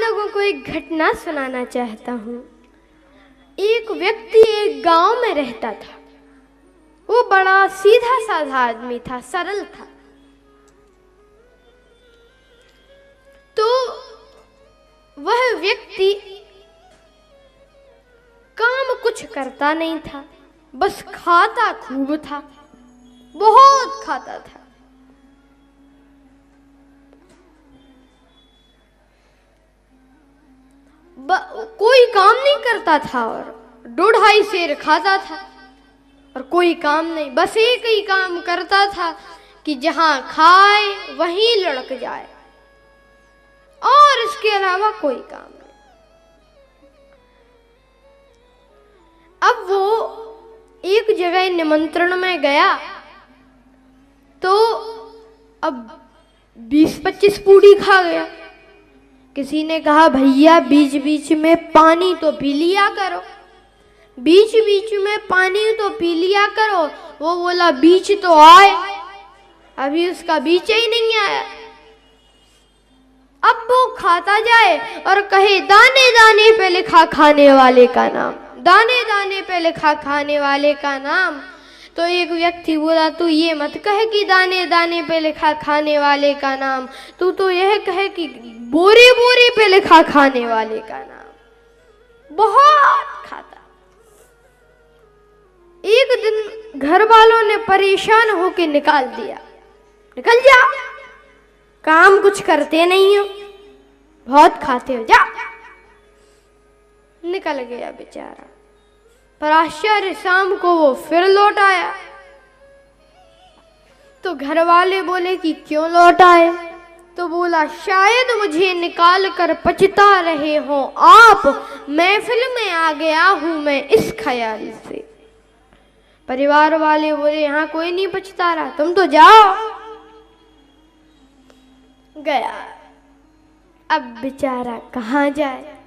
लोगों को एक घटना सुनाना चाहता हूँ। एक व्यक्ति एक गांव में रहता था। वो बड़ा सीधा साधा आदमी था, सरल था। तो वह व्यक्ति काम कुछ करता नहीं था, बस खाता खूब था, बहुत खाता था। कोई काम नहीं करता था और 2-2.5 सेर खाता था और कोई काम नहीं, बस एक ही काम करता था कि जहां खाए वहीं लुढ़क जाए, और इसके अलावा कोई काम नहीं। अब वो एक जगह निमंत्रण में गया तो अब 20-25 पूड़ी खा गया। किसी ने कहा, भैया बीच बीच में पानी तो पी लिया करो, बीच बीच में पानी तो पी लिया करो। वो बोला, बीच तो आए, अभी उसका बीच ही नहीं आया। अब वो खाता जाए और कहे, दाने दाने पे लिखा खाने वाले का नाम, दाने दाने पे लिखा खाने वाले का नाम। तो एक व्यक्ति बोला, तू ये मत कहे कि दाने दाने पे लिखा खाने वाले का नाम, तू तो यह कहे कि बोरे बोरे पे लिखा खाने वाले का नाम। बहुत खाता। एक दिन घर वालों ने परेशान होकर निकाल दिया, निकल जा, काम कुछ करते नहीं हो, बहुत खाते हो, जा। निकल गया बेचारा। पर आश्चर्य, शाम को वो फिर लौट आया। तो घर वाले बोले कि क्यों लौट आए? तो बोला, शायद मुझे निकाल कर पछता रहे हो आप, महफिल में आ गया हूं मैं इस ख्याल से। परिवार वाले बोले, यहाँ कोई नहीं पछता रहा, तुम तो जाओ। गया। अब बेचारा कहाँ जाए,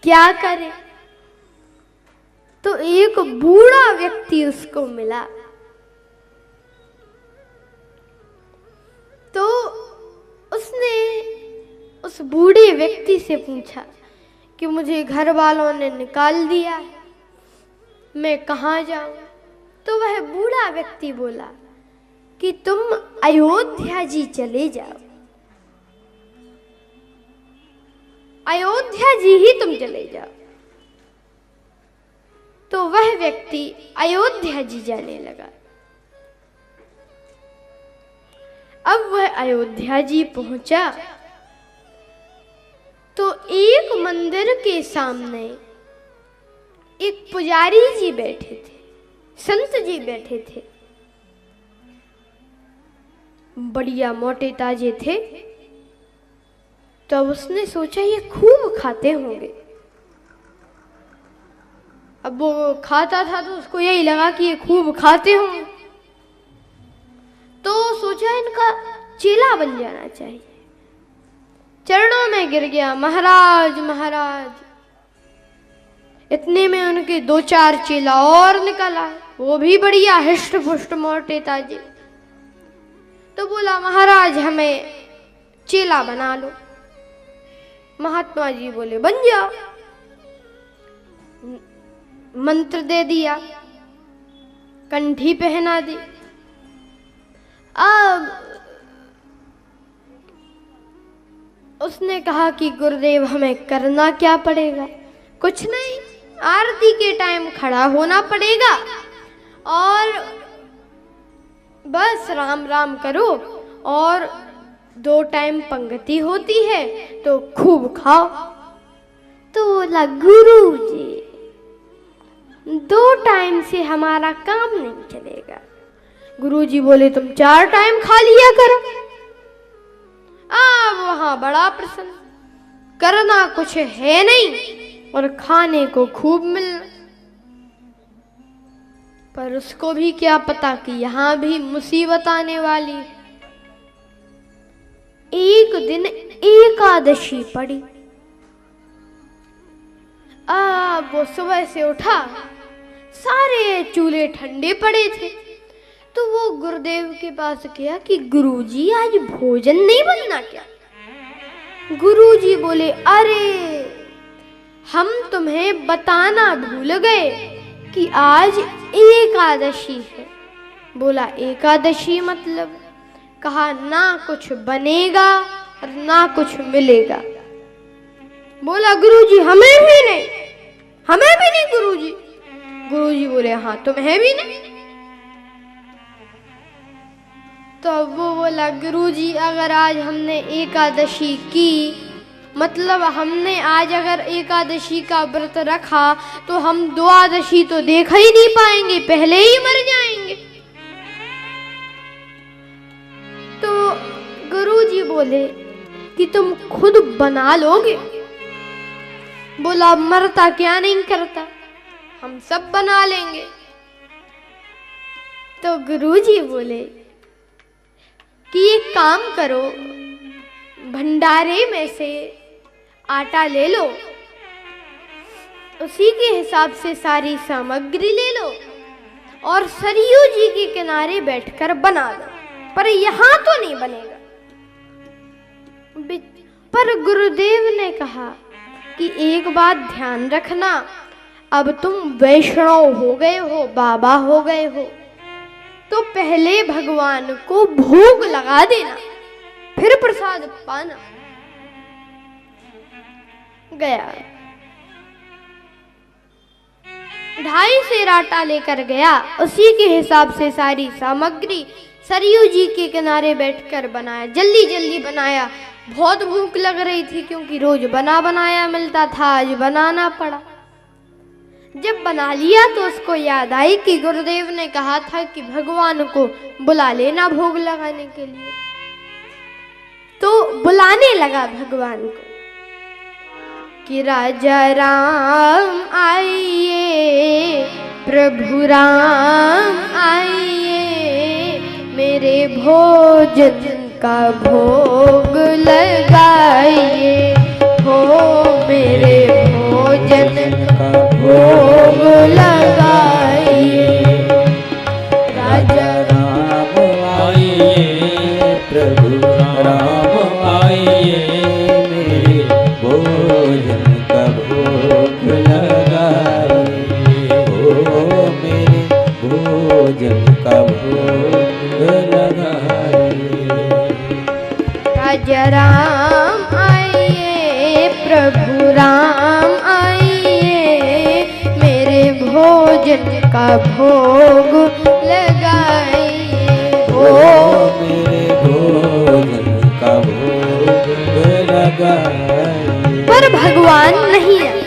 क्या करे? तो एक बूढ़ा व्यक्ति उसको मिला। तो उसने उस बूढ़े व्यक्ति से पूछा कि मुझे घर वालों ने निकाल दिया, मैं कहाँ जाऊं? तो वह बूढ़ा व्यक्ति बोला कि तुम अयोध्या जी चले जाओ, अयोध्या जी ही तुम चले जाओ। तो वह व्यक्ति अयोध्या जी जाने लगा। अब वह अयोध्या जी पहुंचा तो एक मंदिर के सामने एक पुजारी जी बैठे थे, संत जी बैठे थे, बढ़िया मोटे ताजे थे। तो उसने सोचा ये खूब खाते होंगे। अब वो खाता था तो उसको यही लगा कि ये खूब खाते होंगे, तो सोचा इनका चेला बन जाना चाहिए। चरणों में गिर गया, महाराज महाराज। इतने में उनके 2-4 चेला और निकला, वो भी बढ़िया हिष्ट पुष्ट मोटे ताजे। तो बोला, महाराज हमें चेला बना लो। महात्मा जी बोले, बन जाओ। मंत्र दे दिया, कंठी पहना दी। अब उसने कहा कि गुरुदेव हमें करना क्या पड़ेगा? कुछ नहीं, आरती के टाइम खड़ा होना पड़ेगा और बस राम राम करो, और 2 टाइम पंक्ति होती है तो खूब खाओ। तो बोला, गुरु जी 2 टाइम से हमारा काम नहीं चलेगा। गुरुजी बोले, तुम 4 टाइम खा लिया करो। अब वहां बड़ा प्रसन्न, करना कुछ है नहीं और खाने को खूब मिलना। पर उसको भी क्या पता कि यहां भी मुसीबत आने वाली है। एक दिन एकादशी पड़ी। अब वो सुबह से उठा, सारे चूल्हे ठंडे पड़े थे। तो वो गुरुदेव के पास गया कि गुरुजी आज भोजन नहीं बनना क्या? गुरुजी बोले, अरे हम तुम्हें बताना भूल गए कि आज एकादशी है। बोला, एकादशी मतलब? कहा, ना कुछ बनेगा और ना कुछ मिलेगा। बोला, गुरुजी हमें भी नहीं, हमें भी नहीं गुरुजी। गुरुजी बोले, हाँ तुम्हें भी नहीं। तो वो बोला, गुरुजी अगर आज हमने एकादशी की, मतलब हमने आज अगर एकादशी का व्रत रखा तो हम द्वादशी तो देख ही नहीं पाएंगे, पहले ही मर जाएंगे। तो गुरुजी बोले कि तुम खुद बना लोगे? बोला, मरता क्या नहीं करता, हम सब बना लेंगे। तो गुरुजी बोले कि एक काम करो, भंडारे में से आटा ले लो, उसी के हिसाब से सारी सामग्री ले लो और सरयू जी के किनारे बैठकर बना लो, पर यहां तो नहीं बनेगा। पर गुरुदेव ने कहा कि एक बात ध्यान रखना, अब तुम वैष्णव हो गए हो, बाबा हो गए हो, तो पहले भगवान को भोग लगा देना, फिर प्रसाद पाना। गया 2.5 सेर आटा लेकर गया, उसी के हिसाब से सारी सामग्री सरयू जी के किनारे बैठकर बनाया, जल्दी जल्दी बनाया। बहुत भूख लग रही थी क्योंकि रोज बना बनाया मिलता था, आज बनाना पड़ा। जब बना लिया तो उसको याद आई कि गुरुदेव ने कहा था कि भगवान को बुला लेना भोग लगाने के लिए। तो बुलाने लगा भगवान को कि राजा राम आइए, प्रभु राम आइए, मेरे भोजन का भोग लगाइए, हो मेरे भोजन का भोग लगाइए। राजा राम आइए, प्रभु राम आइए, मेरे भोजन का भोग लगाइए, हो मेरे भोजन का भोग लगाइए। राजा राम आइए, प्रभु राम आइए, मेरे भोजन का भोग लगाइए, हो मेरे भोजन का भोग लगाइए। पर भगवान नहीं आए।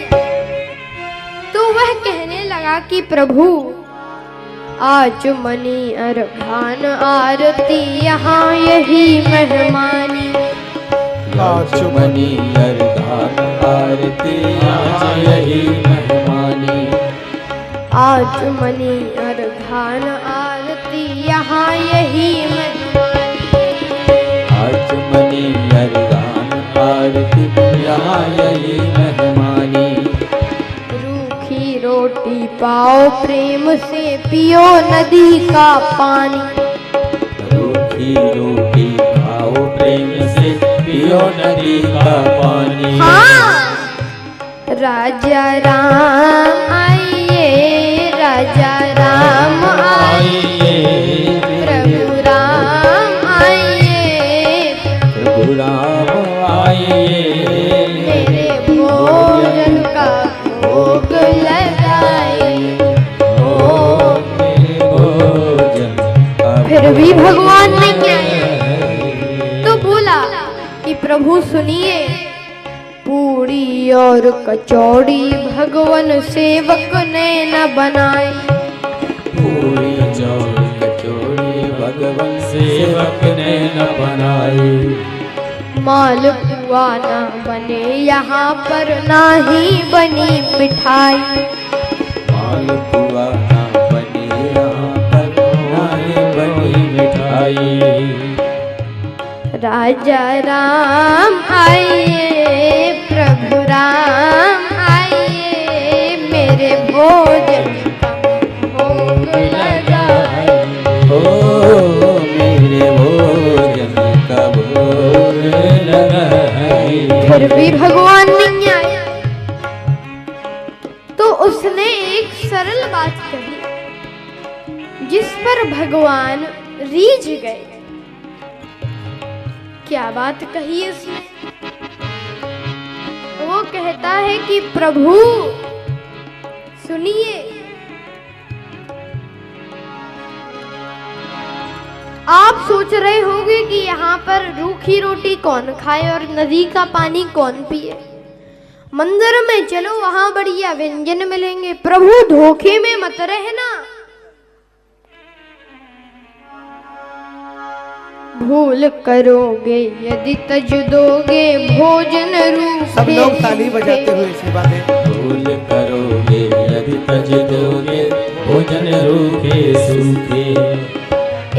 तो वह कहने लगा कि प्रभु आज मनी अर्घान आरती यहाँ यही मेहमानी, आज मनी अर्घान आरती यहाँ यही मेहमानी, आज मनी अर्घान आरती यहाँ यही मेहमानी, आज मनी अर्घान आरती यहाँ यही मेहमानी। रूखी रोटी पाओ प्रेम से पियो नदी का पानी, रूखी रोटी खाओ प्रेम से पियो नदी का पानी। हाँ, राजा राम आइए, राजा राम आइए, प्रभु राम आइए, प्रभु राम आइए, मेरे भोजन का भोग लगाइए, हो मेरे भोजन का फिर भी भगवान ने क्या तो बोला कि प्रभु सुनिए, पूरी और कचौड़ी भगवान सेवक ने न बनाए, पूरी और कचौड़ी भगवान सेवक ने न बनाई, मालपुआ ना बने यहाँ पर ना ही बनी मिठाई, मालपुआ ना बने यहाँ पर ना ही बनी मिठाई। राजा राम आइए, प्रभु राम आइए, मेरे भोजन का भोग लगाइए, हो मेरे भोजन का भोग लगाइए। फिर भी भगवान नहीं आए। तो उसने एक सरल बात कही जिस पर भगवान रीझ गए। क्या बात कही उसने? वो कहता है कि प्रभु सुनिए, आप सोच रहे होंगे कि यहाँ पर रूखी रोटी कौन खाए और नदी का पानी कौन पिए। मंदिर में चलो, वहां बढ़िया व्यंजन मिलेंगे। प्रभु धोखे में मत रहना। भूल करोगे यदि तज दोगे भोजन रूखे। सब लोग ताली बजाते हुए सेवा दें। भूल करोगे यदि तज दोगे भोजन रूखे सूखे।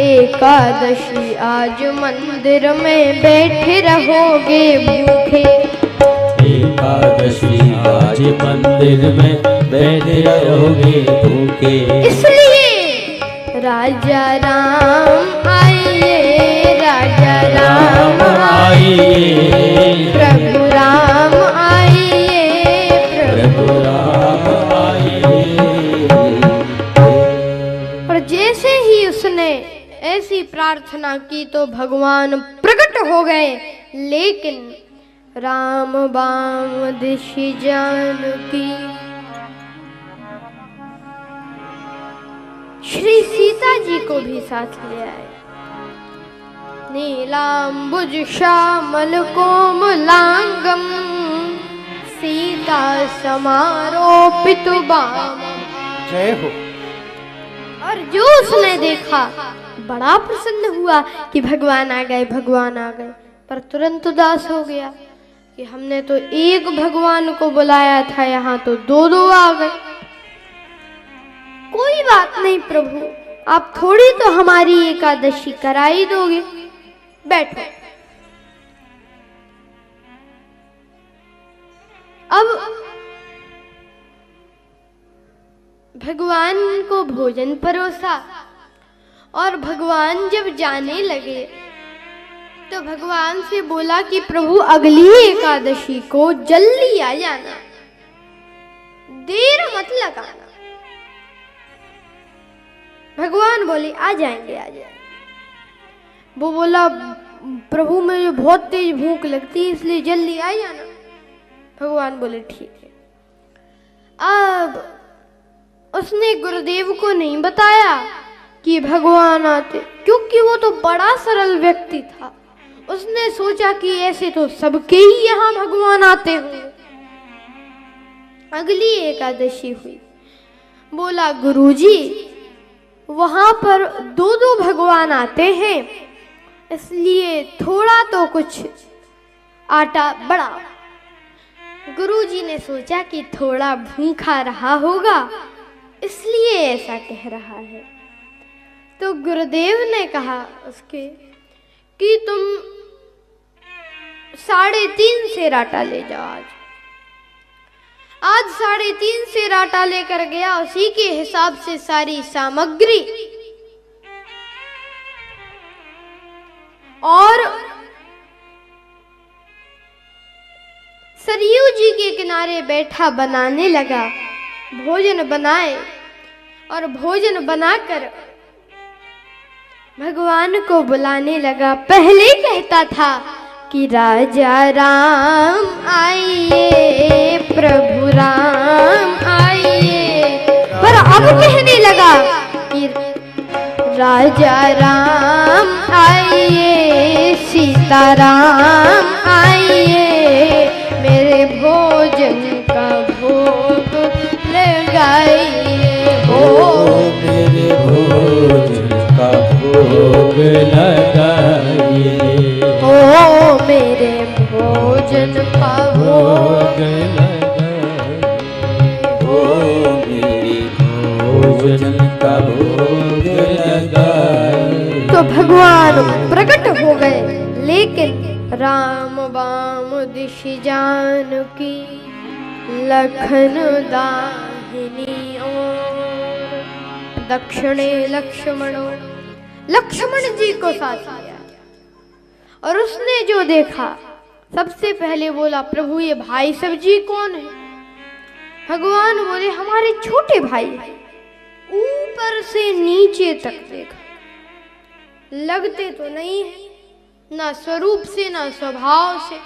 एकादशी आज मंदिर में बैठे रहोगे भूखे। एकादशी आज मंदिर में बैठे रहोगे भूखे। इसलिए राजा राम आइए, राजा राम आइए, प्रभु राम आइए, प्रभु राम आइए। और जैसे ही उसने ऐसी प्रार्थना की तो भगवान प्रकट हो गए। लेकिन राम बाम दिशि जानकी, श्री सीता जी को भी साथ ले आए। नीलांबुज श्यामल कोमलांगम सीता समारोपित बाम। जय हो। और जो उसने देखा बड़ा प्रसन्न हुआ कि भगवान आ गए, भगवान आ गए। पर तुरंत उदास हो गया कि हमने तो एक भगवान को बुलाया था, यहाँ तो दो दो आ गए। कोई बात नहीं प्रभु, आप थोड़ी तो हमारी एकादशी करा ही दोगे, बैठो। अब भगवान को भोजन परोसा और भगवान जब जाने लगे तो भगवान से बोला कि प्रभु अगली एकादशी को जल्दी आ जाना, देर मत लगाना। भगवान बोले आ जाएंगे, आ जाएंगे। वो बोला प्रभु मुझे बहुत तेज भूख लगती है इसलिए जल्दी आ जाना। भगवान बोले ठीक है। अब उसने गुरुदेव को नहीं बताया कि भगवान आते, क्योंकि वो तो बड़ा सरल व्यक्ति था। उसने सोचा कि ऐसे तो सबके ही यहाँ भगवान आते होंगे। अगली एकादशी हुई, बोला गुरुजी वहां पर दो दो भगवान आते हैं, इसलिए थोड़ा तो कुछ आटा बढ़ा। गुरुजी ने सोचा कि थोड़ा भूखा रहा होगा इसलिए ऐसा कह रहा है। तो गुरुदेव ने कहा उसके कि तुम 3.5 सेर आटा ले जाओ। आज 3.5 सेर आटा लेकर गया, उसी के हिसाब से सारी सामग्री और सरयू जी के किनारे बैठा बनाने लगा। भोजन बनाए और भोजन बनाकर भगवान को बुलाने लगा। पहले कहता था कि राजा राम आइए, प्रभु राम आइए, पर अब कहने लगा कि राजा राम आइए, सीता राम आइए, मेरे भोजन का भोग लगाइए। ओ मेरे भोजन का भोग लगाइए। ओ मेरे भोजन का भोग लगाइए। ओ मेरे भोजन का भोग लगाइए। तो भगवान प्रकट हो गए। लेकिन राम बाम दिशि जानकी, लखन दाहिनी ओर, दक्षिणे लक्ष्मणो। लक्ष्मण जी को साथ लिया और उसने जो देखा सबसे पहले बोला, प्रभु ये भाई सब जी कौन है? भगवान बोले, हमारे छोटे भाई हैं। ऊपर से नीचे तक देखा, लगते तो नहीं है, ना स्वरूप से ना स्वभाव से।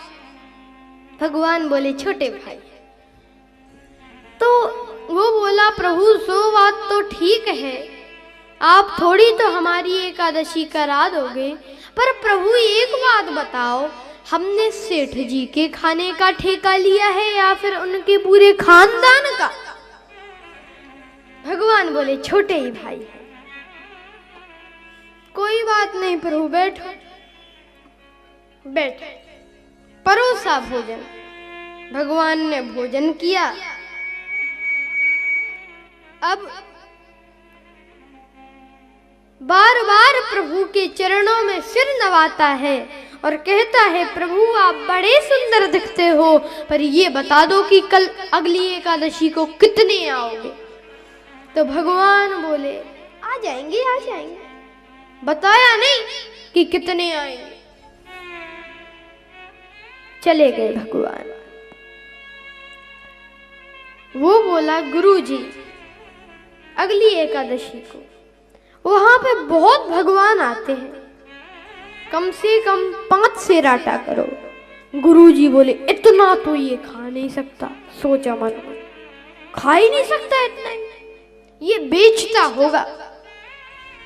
भगवान बोले, छोटे भाई। तो वो बोला, प्रभु सो बात तो ठीक है, आप थोड़ी तो हमारी एकादशी करा दोगे, पर प्रभु एक बात बताओ, हमने सेठ जी के खाने का ठेका लिया है या फिर उनके पूरे खानदान का? भगवान बोले, छोटे ही भाई है। कोई बात नहीं प्रभु, बैठो। बैठो, परोसा भोजन। भगवान ने भोजन किया। अब बार बार प्रभु के चरणों में सिर नवाता है और कहता है, प्रभु आप बड़े सुंदर दिखते हो, पर ये बता दो कि कल अगली एकादशी को कितने आओगे? तो भगवान बोले, आ जाएंगे आ जाएंगे। बताया नहीं कि कितने आएंगे। चले गए भगवान। वो बोला, गुरुजी अगली एकादशी को वहां पे बहुत भगवान आते हैं, कम से कम 5 सेर आटा करो। गुरुजी बोले, इतना तो ये खा नहीं सकता। सोचा मन में, खा ही नहीं सकता इतना ही, ये बेचता होगा।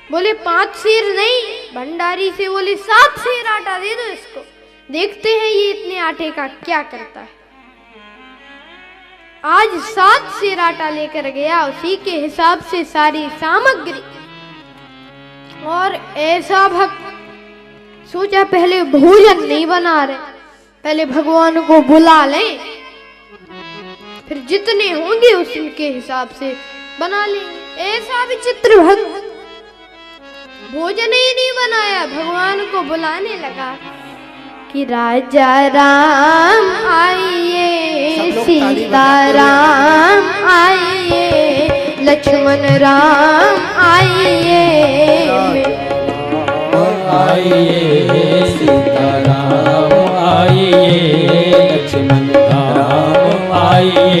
बोले 5 सेर नहीं, भंडारी से बोले 7 सेर आटा दे दो इसको, देखते हैं ये इतने आटे का क्या करता है। आज 7 सेर आटा लेकर गया, उसी के हिसाब से सारी सामग्री। और ऐसा भक्त, सोचा पहले भोजन नहीं बना रहे, पहले भगवान को बुला लें, फिर जितने होंगे उनके हिसाब से बना लेंगे। ऐसा विचित्र भक्त, भोजन ही नहीं बनाया, भगवान को बुलाने लगा कि राजा राम आइए, सीता राम आइए, लक्ष्मण राम आइए, आइए सीता राम आइए, लक्ष्मण राम आइए,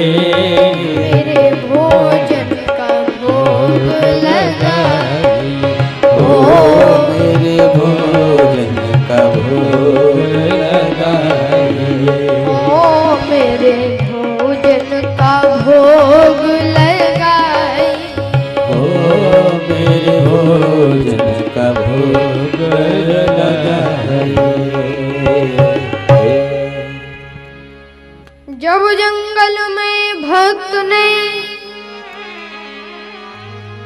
मेरे भोजन का भोग लगाइए, ओ मेरे भोजन का भोग लगाइए, ओ मेरे भोजन का भोग लगाइए, ओ मेरे भोजन का भोग लगाइए। जब जंगल में भक्त ने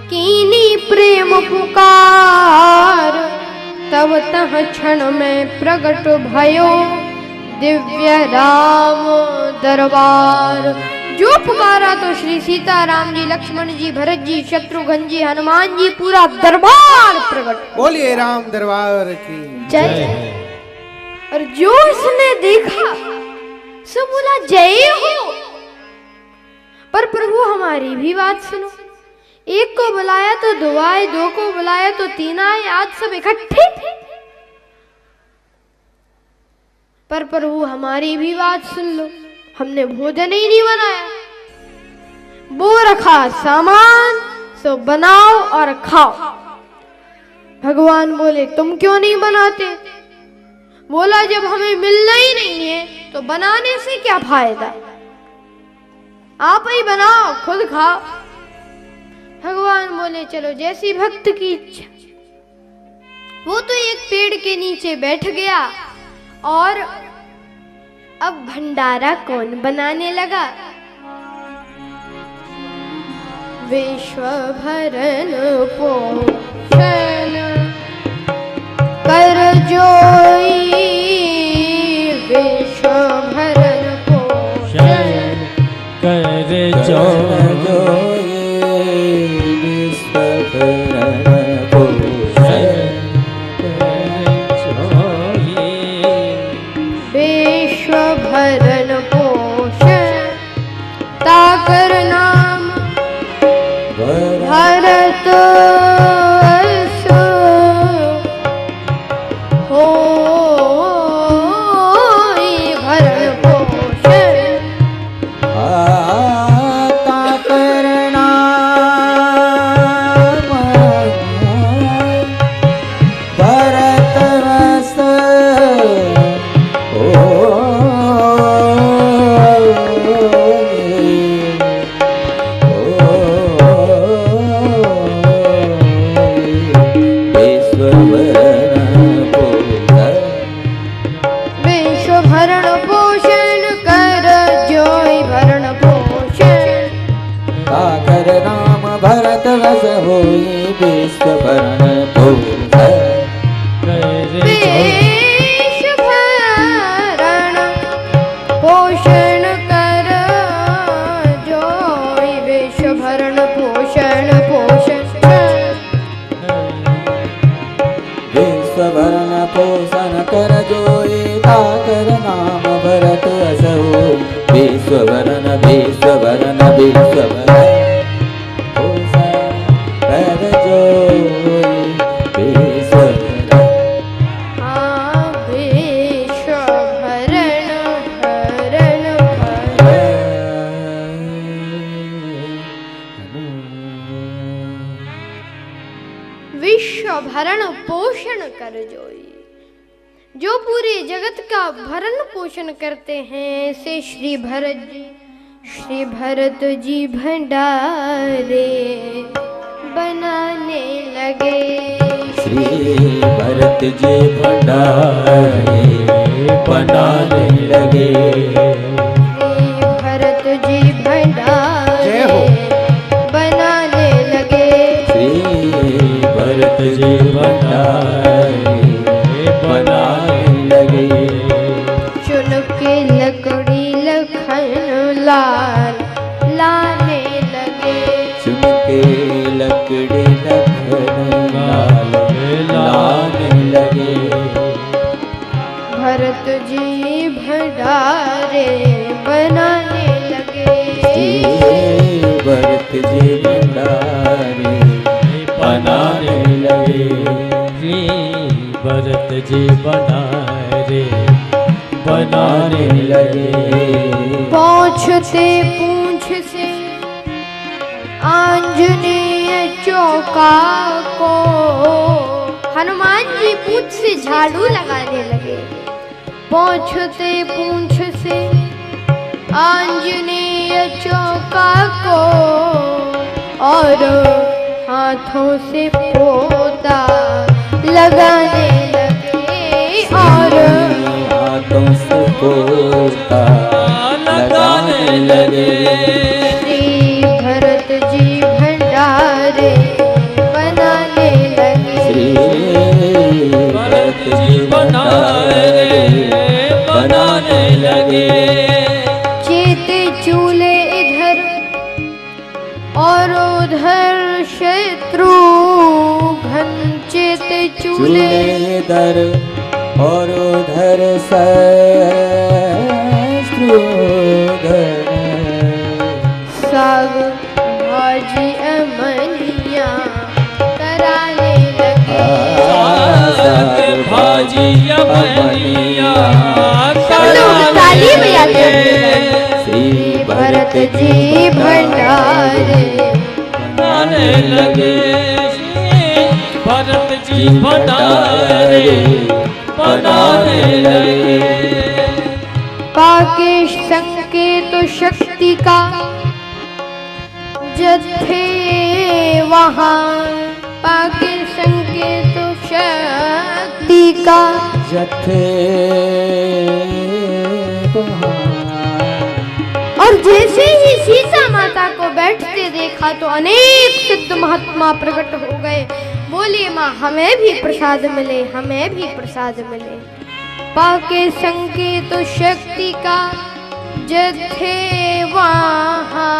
कीनी प्रेम पुकार, तब तह क्षण में प्रकट भयो दिव्य राम दरबार। जो पुकारा तो श्री सीता राम जी, लक्ष्मण जी, भरत जी, शत्रुघ्न जी, हनुमान जी, पूरा दरबार प्रकट। बोलिए राम दरबार की जय। और जो उसने देखा सब बोला, जय हो। पर प्रभु हमारी भी बात सुनो, एक को बुलाया तो 2 आए, 2 को बुलाया तो 3 आए, आज सब इकट्ठे थे। पर प्रभु हमारी भी बात सुन लो, हमने भोजन ही नहीं बनाया, वो रखा सामान, सो बनाओ और खाओ। भगवान बोले, तुम क्यों नहीं बनाते? बोला, जब हमें मिलना ही नहीं है तो बनाने से क्या फायदा, आप ही बनाओ, खुद खाओ। भगवान बोले, चलो जैसी भक्त की इच्छा। वो तो एक पेड़ के नीचे बैठ गया और अब भंडारा कौन बनाने लगा? विश्व भरन पोषण कर जोई, विश्व भरन पोषण कर जोई, विश्व भरन पोषण कर जोई, विश्व भरन पोषण ताकर नाम भरत सो हो, भरण पोषण कर जोई। जो पूरे जगत का भरण पोषण करते हैं ऐसे श्री भरत जी भंडारे बनाने लगे। श्री भरत जी भंडारे बनाने लगे। श्री भरत जी भंडारे बनाने लगे। श्री भरत जी भंडारे बनाने लगे। चुन के लकड़ी लखन लाल लाने लगे। चुन के लकड़ी लखन लाल लाने लगे। भरत जी भंडारे बनाने लगे। भरत जी भंडारे बनाने लगे। भरत जी भंडारे बनाने लगे। पहुँचते पूंछ से आंजनेय चौका को हनुमान जी पूंछ से झाड़ू लगाने लगे। पहुँचते पूंछ से आंजनेय चौका को और हाथों से पोता लगाने लगे। और हाथों से पोता लगाने लगे। श्री भरत जी भंडारे बनाने लगे। श्री भरत जी भंडारे बनाने लगे। चेते चूल्हे इधर और उधर शत्रुघ्न। चेते चूल्हे इधर और उधर शत्रुघ्न। साग भाजी अमनिया कराने लगे। साग भाजी अमनिया ताली बजाते श्री भरत जी भंडारे बनाने लगे। भरत जी भंडारे बनाने लगे। पाके संकेत शक्ति का जथे वहाँ। पाके संकेत शक्ति का जथे और जैसे ही सीता माता को बैठते देखा तो अनेक सिद्ध महात्मा प्रकट हो गए। बोले माँ हमें भी प्रसाद मिले, हमें भी प्रसाद मिले। पाके संकेत शक्ति का जथे वहाँ।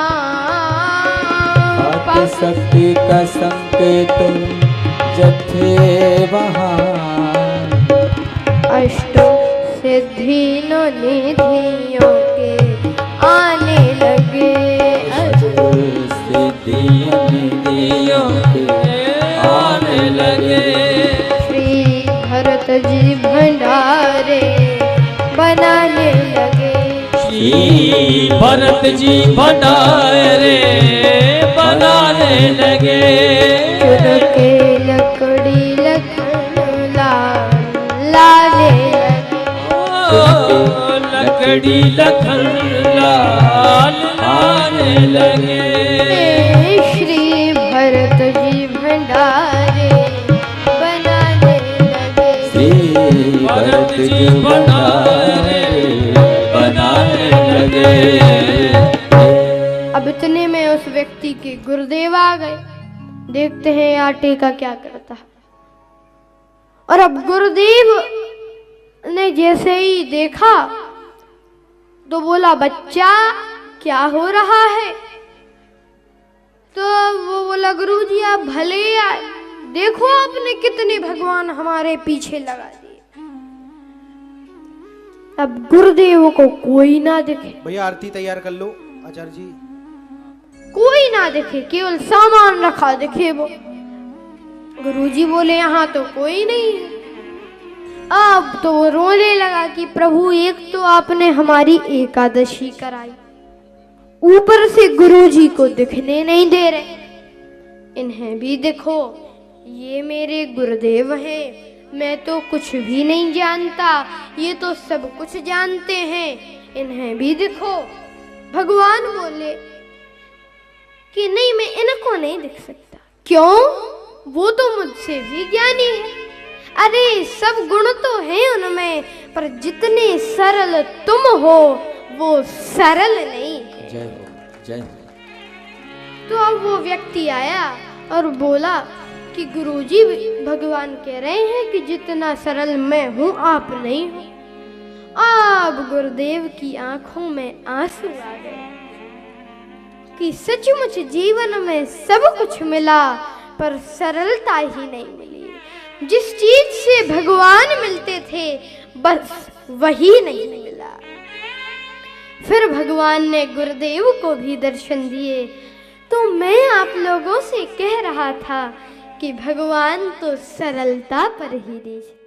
पाके शक्ति का संकेत जथे वहाँ। अष्ट सिद्धि निधियों के आने लगे। सिद्धियों निधियों के आने लगे। श्री भरत जी भंडारे बनाने लगे। श्री भरत जी भंडारे बनाने लगे। चुन के लकड़ी लखन लाने लगे। लकड़ी लखन लाल लाने लगे। श्री भरत जी भंडारे बनाने लगे। श्री भरत जी भंडारे बनाने लगे। अब इतने में उस व्यक्ति के गुरुदेव आ गए। देखते हैं आटे का क्या करता है। और अब गुरुदेव ने जैसे ही देखा तो बोला बच्चा क्या हो रहा है। तो वो बोला गुरुजी आप भले आए, देखो आपने कितने भगवान हमारे पीछे लगा दिए। अब गुरुदेव को कोई ना दिखे, भैया आरती तैयार कर लो आचार्य जी। कोई ना दिखे, केवल सामान रखा दिखे वो। गुरुजी बोले यहाँ तो कोई नहीं है। अब तो वो रोने लगा कि प्रभु एक तो आपने हमारी एकादशी कराई, ऊपर से गुरुजी को दिखने नहीं दे रहे, इन्हें भी देखो, ये मेरे गुरुदेव हैं, मैं तो कुछ भी नहीं जानता, ये तो सब कुछ जानते हैं, इन्हें भी देखो। भगवान बोले कि नहीं, मैं इनको नहीं देख सकता। क्यों? वो तो मुझसे भी ज्ञानी है। अरे सब गुण तो हैं उनमें, पर जितने सरल तुम हो वो सरल नहीं है। जय हो, जय हो। तो अब वो व्यक्ति आया और बोला कि गुरुजी, भगवान कह रहे हैं कि जितना सरल मैं हूं आप नहीं हो। अब गुरुदेव की आंखों में आंसू आ गए कि सचमुच जीवन में सब कुछ मिला, पर सरलता ही नहीं मिली। जिस चीज से भगवान मिलते थे बस वही नहीं मिला। फिर भगवान ने गुरुदेव को भी दर्शन दिए। तो मैं आप लोगों से कह रहा था कि भगवान तो सरलता पर ही देखते।